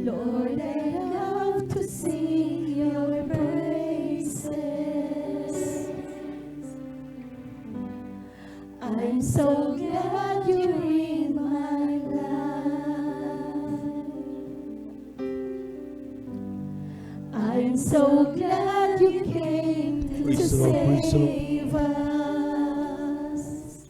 Lord, I love to sing your praises. I'm so glad you're in my life. I'm so glad you came to save us.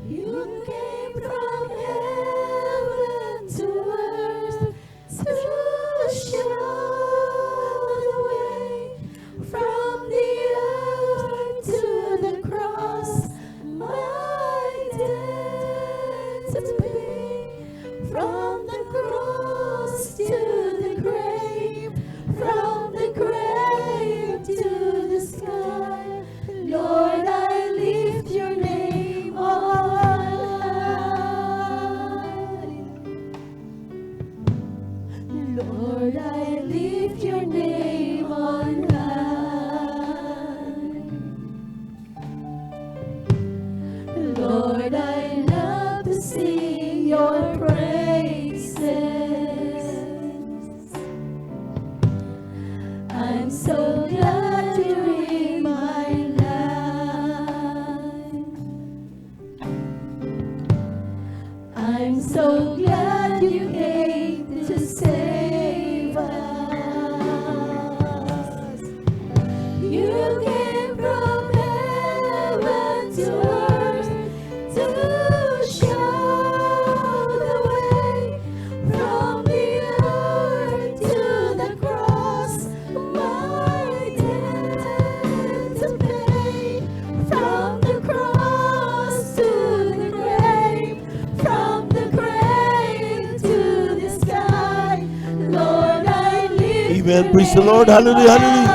You came from heaven to earth to show the way from the earth to the cross. My debt to pay, from the cross to the grave, from the grave to the sky. Lord, I lift your name on high. Lord, I lift your name on high. Lord, I love to sing your praises. I'm so glad you're in my life. I'm so glad you came to save us. You came from heaven to earth to show the way from the earth to the cross. My debt to pay, from the cross to the grave, from the grave to the sky. Lord, I lift Amen. Praise the Lord. Hallelujah. Hallelujah.